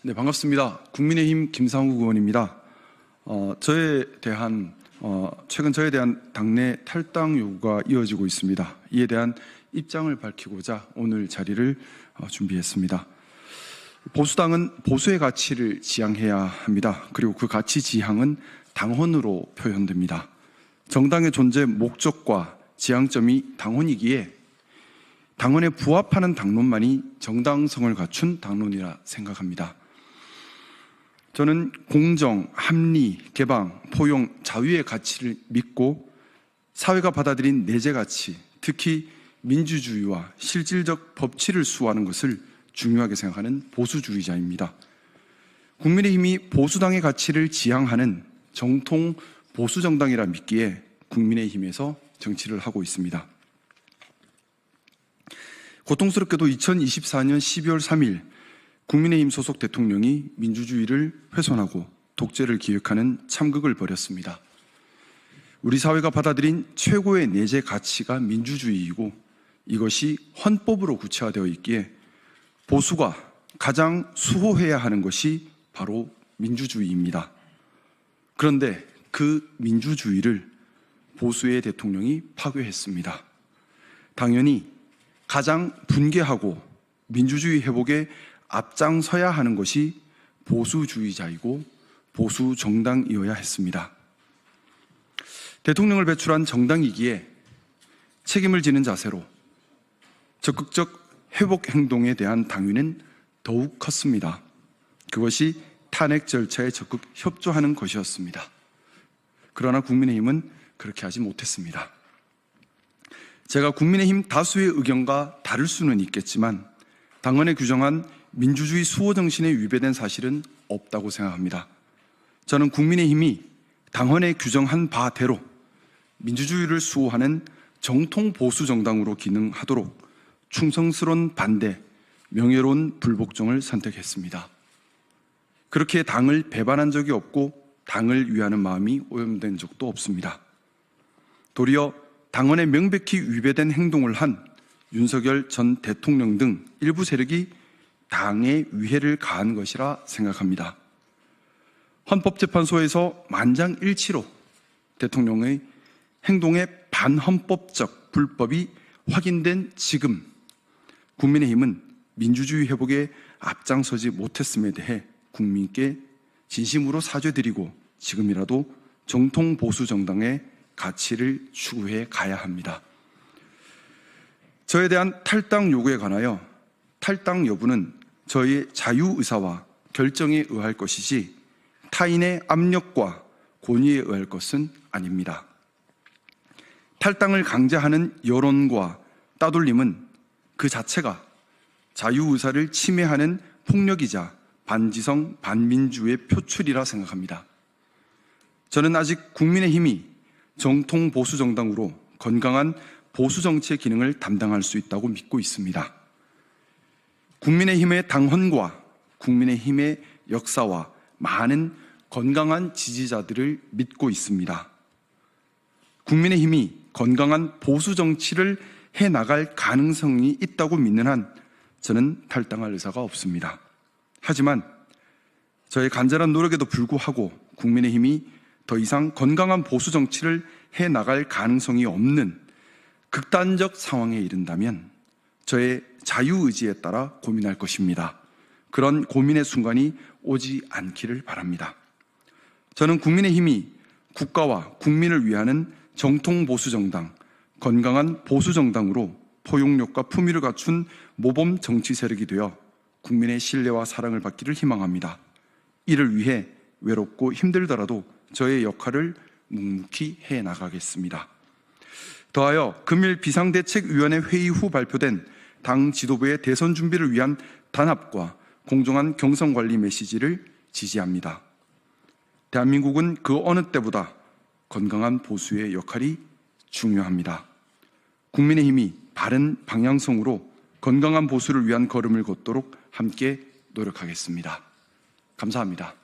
네, 반갑습니다. 국민의힘 김상욱 의원입니다. 최근 저에 대한 당내 탈당 요구가 이어지고 있습니다. 이에 대한 입장을 밝히고자 오늘 자리를 준비했습니다. 보수당은 보수의 가치를 지향해야 합니다. 그리고 그 가치 지향은 당헌으로 표현됩니다. 정당의 존재 목적과 지향점이 당헌이기에 당헌에 부합하는 당론만이 정당성을 갖춘 당론이라 생각합니다. 저는 공정, 합리, 개방, 포용, 자유의 가치를 믿고 사회가 받아들인 내재 가치, 특히 민주주의와 실질적 법치를 수호하는 것을 중요하게 생각하는 보수주의자입니다. 국민의힘이 보수당의 가치를 지향하는 정통 보수정당이라 믿기에 국민의힘에서 정치를 하고 있습니다. 고통스럽게도 2024년 12월 3일 국민의힘 소속 대통령이 민주주의를 훼손하고 독재를 기획하는 참극을 벌였습니다. 우리 사회가 받아들인 최고의 내재 가치가 민주주의이고 이것이 헌법으로 구체화되어 있기에 보수가 가장 수호해야 하는 것이 바로 민주주의입니다. 그런데 그 민주주의를 보수의 대통령이 파괴했습니다. 당연히 가장 분개하고 민주주의 회복에 앞장서야 하는 것이 보수주의자이고 보수 정당이어야 했습니다. 대통령을 배출한 정당이기에 책임을 지는 자세로 적극적 회복 행동에 대한 당위는 더욱 컸습니다. 그것이 탄핵 절차에 적극 협조하는 것이었습니다. 그러나 국민의힘은 그렇게 하지 못했습니다. 제가 국민의힘 다수의 의견과 다를 수는 있겠지만 당헌에 규정한 민주주의 수호 정신에 위배된 사실은 없다고 생각합니다. 저는 국민의힘이 당헌에 규정한 바대로 민주주의를 수호하는 정통 보수 정당으로 기능하도록 충성스러운 반대, 명예로운 불복종을 선택했습니다. 그렇게 당을 배반한 적이 없고 당을 위하는 마음이 오염된 적도 없습니다. 도리어 당헌에 명백히 위배된 행동을 한 윤석열 전 대통령 등 일부 세력이 당에 위해를 가한 것이라 생각합니다. 헌법재판소에서 만장일치로 대통령의 행동의 반헌법적 불법이 확인된 지금 국민의힘은 민주주의 회복에 앞장서지 못했음에 대해 국민께 진심으로 사죄드리고 지금이라도 정통 보수 정당의 가치를 추구해 가야 합니다. 저에 대한 탈당 요구에 관하여 탈당 여부는 저의 자유의사와 결정에 의할 것이지 타인의 압력과 권위에 의할 것은 아닙니다. 탈당을 강제하는 여론과 따돌림은 그 자체가 자유의사를 침해하는 폭력이자 반지성, 반민주의 표출이라 생각합니다. 저는 아직 국민의힘이 정통 보수정당으로 건강한 보수정치의 기능을 담당할 수 있다고 믿고 있습니다. 국민의힘의 당헌과 국민의힘의 역사와 많은 건강한 지지자들을 믿고 있습니다. 국민의힘이 건강한 보수정치를 해나갈 가능성이 있다고 믿는 한 저는 탈당할 의사가 없습니다. 하지만 저의 간절한 노력에도 불구하고 국민의힘이 더 이상 건강한 보수정치를 해나갈 가능성이 없는 극단적 상황에 이른다면 저의 자유의지에 따라 고민할 것입니다. 그런 고민의 순간이 오지 않기를 바랍니다. 저는 국민의힘이 국가와 국민을 위하는 정통 보수정당, 건강한 보수정당으로 포용력과 품위를 갖춘 모범 정치 세력이 되어 국민의 신뢰와 사랑을 받기를 희망합니다. 이를 위해 외롭고 힘들더라도 저의 역할을 묵묵히 해나가겠습니다. 더하여 금일 비상대책위원회 회의 후 발표된 당 지도부의 대선 준비를 위한 단합과 공정한 경선관리 메시지를 지지합니다. 대한민국은 그 어느 때보다 건강한 보수의 역할이 중요합니다. 국민의힘이 바른 방향성으로 건강한 보수를 위한 걸음을 걷도록 함께 노력하겠습니다. 감사합니다.